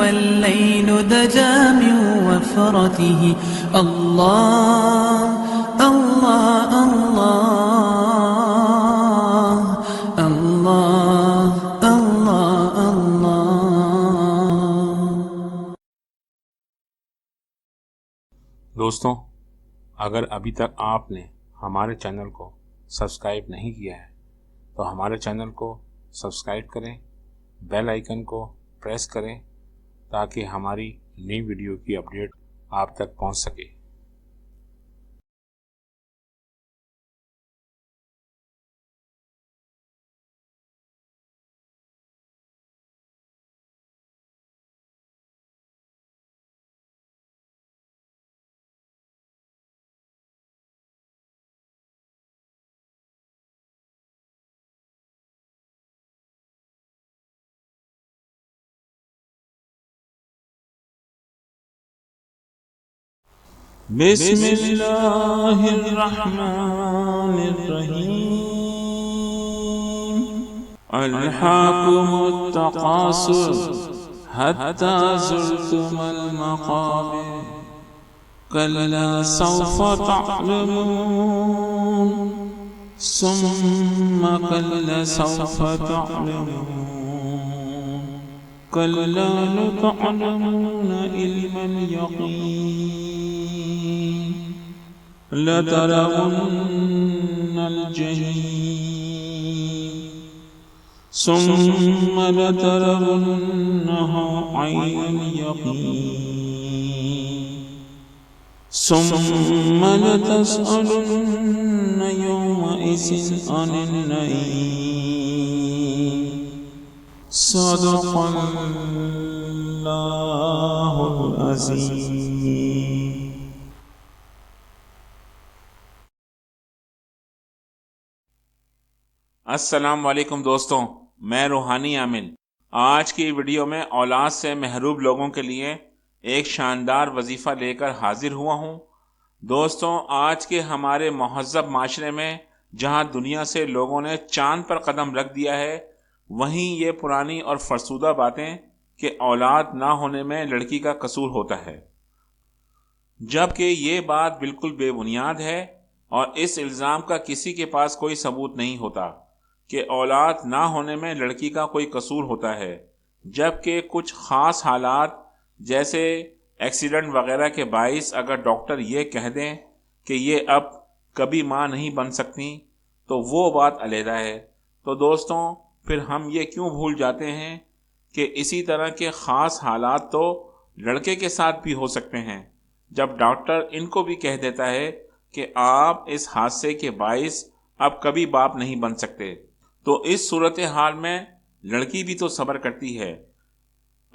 الليل دجى من وفرته. الله الله الله الله الله الله. دوستوں، اگر ابھی تک آپ نے ہمارے چینل کو سبسکرائب نہیں کیا ہے تو ہمارے چینل کو سبسکرائب کریں، بیل آئیکن کو پریس کریں تاکہ ہماری نئی ویڈیو کی اپڈیٹ آپ تک پہنچ سکے۔ بسم اللہ الرحمن الرحیم الہاکم التقاصر حتی زرتم المقابر کلا سوف تعلمون ثم کلا سوف تعلمون کلا لتعلمون علم الیقین لترون الجحیم ثم لترونها عین الیقین ثم لتسألن یومئذ عن النعیم صدق اللہ العظیم۔ السلام علیکم دوستوں، میں روحانی عامل آج کی ویڈیو میں اولاد سے محروم لوگوں کے لیے ایک شاندار وظیفہ لے کر حاضر ہوا ہوں۔ دوستوں، آج کے ہمارے مہذب معاشرے میں جہاں دنیا سے لوگوں نے چاند پر قدم رکھ دیا ہے، وہیں یہ پرانی اور فرسودہ باتیں کہ اولاد نہ ہونے میں لڑکی کا قصور ہوتا ہے، جبکہ یہ بات بالکل بے بنیاد ہے اور اس الزام کا کسی کے پاس کوئی ثبوت نہیں ہوتا کہ اولاد نہ ہونے میں لڑکی کا کوئی قصور ہوتا ہے، جبکہ کچھ خاص حالات جیسے ایکسیڈنٹ وغیرہ کے باعث اگر ڈاکٹر یہ کہہ دیں کہ یہ اب کبھی ماں نہیں بن سکتی تو وہ بات علیحدہ ہے۔ تو دوستوں، پھر ہم یہ کیوں بھول جاتے ہیں کہ اسی طرح کے خاص حالات تو لڑکے کے ساتھ بھی ہو سکتے ہیں، جب ڈاکٹر ان کو بھی کہہ دیتا ہے کہ آپ اس حادثے کے باعث اب کبھی باپ نہیں بن سکتے، تو اس صورتحال میں لڑکی بھی تو صبر کرتی ہے۔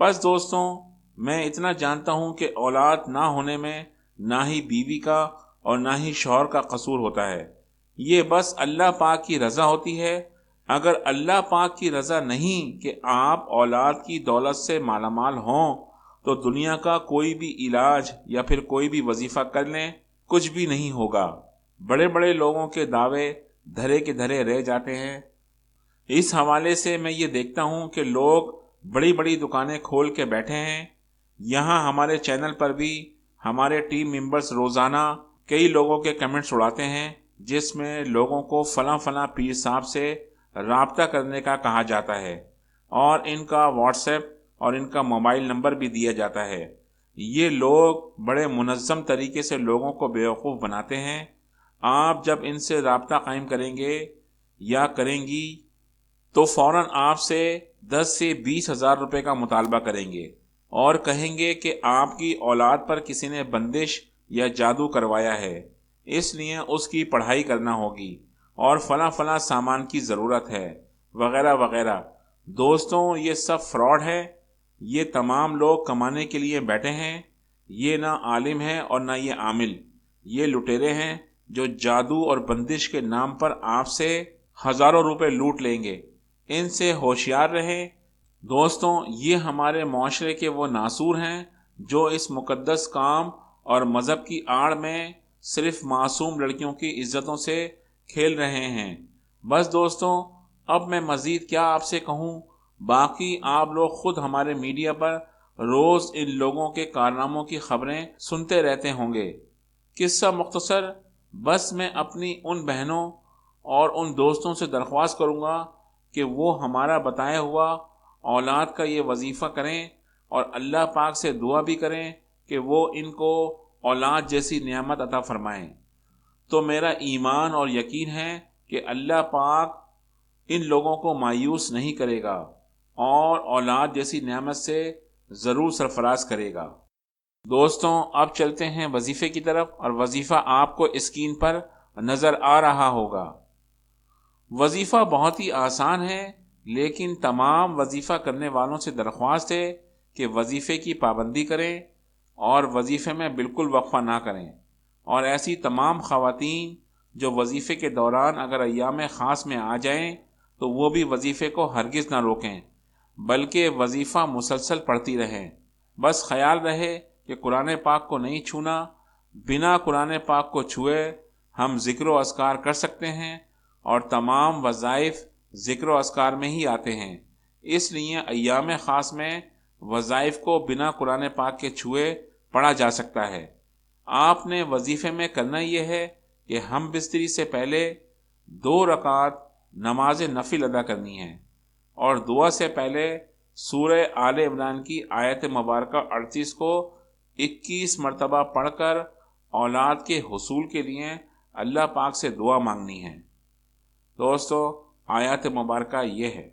بس دوستوں، میں اتنا جانتا ہوں کہ اولاد نہ ہونے میں نہ ہی بیوی کا اور نہ ہی شوہر کا قصور ہوتا ہے، یہ بس اللہ پاک کی رضا ہوتی ہے۔ اگر اللہ پاک کی رضا نہیں کہ آپ اولاد کی دولت سے مالا مال ہوں تو دنیا کا کوئی بھی علاج یا پھر کوئی بھی وظیفہ کر لیں، کچھ بھی نہیں ہوگا۔ بڑے بڑے لوگوں کے دعوے دھرے کے دھرے رہ جاتے ہیں۔ اس حوالے سے میں یہ دیکھتا ہوں کہ لوگ بڑی بڑی دکانیں کھول کے بیٹھے ہیں۔ یہاں ہمارے چینل پر بھی ہمارے ٹیم ممبرز روزانہ کئی لوگوں کے کمنٹس اڑاتے ہیں، جس میں لوگوں کو فلاں فلاں پیر صاحب سے رابطہ کرنے کا کہا جاتا ہے اور ان کا واٹس ایپ اور ان کا موبائل نمبر بھی دیا جاتا ہے۔ یہ لوگ بڑے منظم طریقے سے لوگوں کو بیوقوف بناتے ہیں۔ آپ جب ان سے رابطہ قائم کریں گے یا کریں گی تو فوراً آپ سے 10 سے 20 ہزار روپے کا مطالبہ کریں گے اور کہیں گے کہ آپ کی اولاد پر کسی نے بندش یا جادو کروایا ہے، اس لیے اس کی پڑھائی کرنا ہوگی اور فلاں فلاں سامان کی ضرورت ہے وغیرہ وغیرہ۔ دوستوں، یہ سب فراڈ ہے۔ یہ تمام لوگ کمانے کے لیے بیٹھے ہیں، یہ نہ عالم ہے اور نہ یہ عامل، یہ لٹیرے ہیں جو جادو اور بندش کے نام پر آپ سے ہزاروں روپے لوٹ لیں گے۔ ان سے ہوشیار رہیں۔ دوستوں، یہ ہمارے معاشرے کے وہ ناسور ہیں جو اس مقدس کام اور مذہب کی آڑ میں صرف معصوم لڑکیوں کی عزتوں سے کھیل رہے ہیں۔ بس دوستوں، اب میں مزید کیا آپ سے کہوں، باقی آپ لوگ خود ہمارے میڈیا پر روز ان لوگوں کے کارناموں کی خبریں سنتے رہتے ہوں گے۔ قصہ مختصر، بس میں اپنی ان بہنوں اور ان دوستوں سے درخواست کروں گا کہ وہ ہمارا بتایا ہوا اولاد کا یہ وظیفہ کریں اور اللہ پاک سے دعا بھی کریں کہ وہ ان کو اولاد جیسی نعمت عطا فرمائیں۔ تو میرا ایمان اور یقین ہے کہ اللہ پاک ان لوگوں کو مایوس نہیں کرے گا اور اولاد جیسی نعمت سے ضرور سرفراز کرے گا۔ دوستوں، اب چلتے ہیں وظیفے کی طرف، اور وظیفہ آپ کو اسکرین پر نظر آ رہا ہوگا۔ وظیفہ بہت ہی آسان ہے، لیکن تمام وظیفہ کرنے والوں سے درخواست ہے کہ وظیفے کی پابندی کریں اور وظیفے میں بالکل وقفہ نہ کریں، اور ایسی تمام خواتین جو وظیفے کے دوران اگر ایام خاص میں آ جائیں تو وہ بھی وظیفے کو ہرگز نہ روکیں، بلکہ وظیفہ مسلسل پڑھتی رہیں۔ بس خیال رہے کہ قرآن پاک کو نہیں چھونا، بنا قرآن پاک کو چھوئے ہم ذکر و اذکار کر سکتے ہیں، اور تمام وظائف ذکر و اذکار میں ہی آتے ہیں۔ اس لیے ایام خاص میں وظائف کو بنا قرآن پاک کے چھوئے پڑھا جا سکتا ہے۔ آپ نے وظیفے میں کرنا یہ ہے کہ ہم بستری سے پہلے 2 رکعت نماز نفل ادا کرنی ہے، اور دعا سے پہلے سورہ آل عمران کی آیت مبارکہ 38 کو 21 مرتبہ پڑھ کر اولاد کے حصول کے لیے اللہ پاک سے دعا مانگنی ہے۔ دوستو، آیت مبارکہ یہ ہے،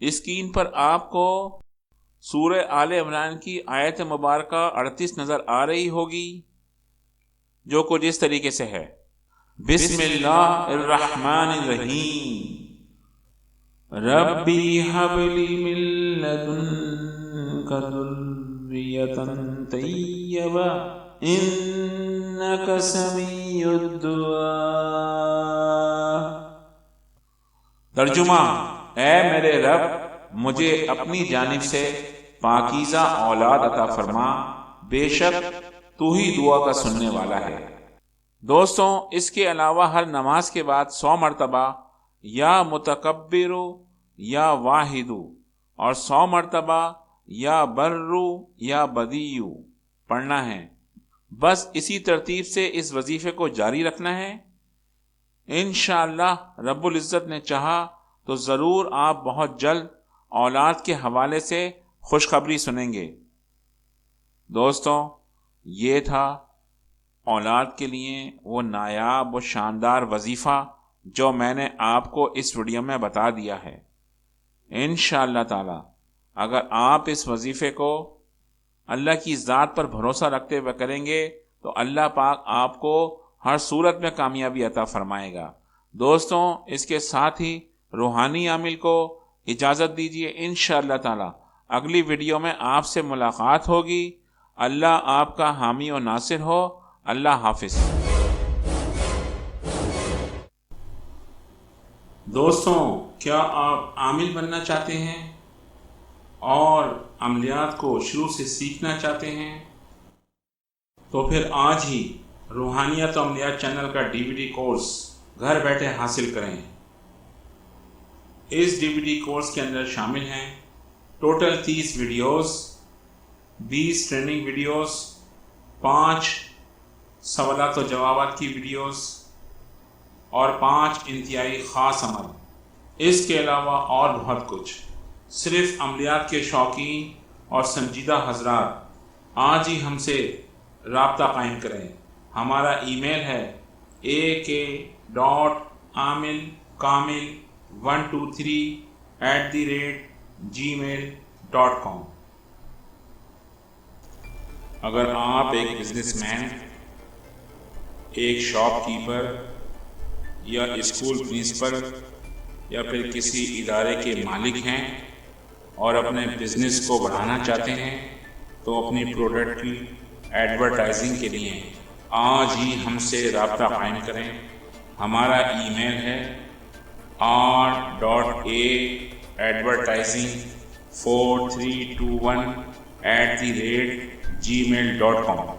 اسکرین پر آپ کو سورہ آل عمران کی آیت مبارکہ 38 نظر آ رہی ہوگی، جو کچھ اس طریقے سے ہے: بسم اللہ الرحمن الرحیم، ربی حب لی من لدنک ذریۃ طیبہ انک سمیع الدعاء۔ ترجمہ: اے میرے رب، مجھے اپنی جانب سے پاکیزہ اولاد عطا فرما، بے شک تو ہی دعا کا سننے والا ہے۔ دوستوں، اس کے علاوہ ہر نماز کے بعد 100 مرتبہ یا متکبر یا واحد اور 100 مرتبہ یا بر یا بدی پڑھنا ہے۔ بس اسی ترتیب سے اس وظیفے کو جاری رکھنا ہے۔ انشاءاللہ رب العزت نے چاہا تو ضرور آپ بہت جلد اولاد کے حوالے سے خوشخبری سنیں گے۔ دوستوں، یہ تھا اولاد کے لیے وہ نایاب و شاندار وظیفہ جو میں نے آپ کو اس ویڈیو میں بتا دیا ہے۔ انشاءاللہ تعالی اگر آپ اس وظیفے کو اللہ کی ذات پر بھروسہ رکھتے ہوئے کریں گے تو اللہ پاک آپ کو ہر صورت میں کامیابی عطا فرمائے گا۔ دوستوں، اس کے ساتھ ہی روحانی عامل کو اجازت دیجیے۔ انشاءاللہ تعالی اگلی ویڈیو میں آپ سے ملاقات ہوگی۔ اللہ آپ کا حامی و ناصر ہو۔ اللہ حافظ۔ دوستوں، کیا آپ عامل بننا چاہتے ہیں اور عملیات کو شروع سے سیکھنا چاہتے ہیں؟ تو پھر آج ہی روحانیت و عملیات چینل کا DVD کورس گھر بیٹھے حاصل کریں۔ اس DVD کورس کے اندر شامل ہیں ٹوٹل 30 ویڈیوز، 20 ٹریننگ ویڈیوز، 5 سوالات و جوابات کی ویڈیوز اور 5 انتہائی خاص عمل۔ اس کے علاوہ اور بہت کچھ۔ صرف عملیات کے شوقین اور سنجیدہ حضرات آج ہی ہم سے رابطہ قائم کریں۔ ہمارا ای میل ہے ak.amil123@gmail.com۔ اگر آپ ایک بزنس مین، ایک شاپ کیپر یا اسکول پرنسپل یا پھر کسی ادارے کے مالک ہیں اور اپنے بزنس کو بڑھانا چاہتے ہیں تو اپنی پروڈکٹ کی ایڈورٹائزنگ کے لیے آج ہی ہم سے رابطہ قائم کریں۔ ہمارا ای میل ہے r.a@advertising4321@gmail.com۔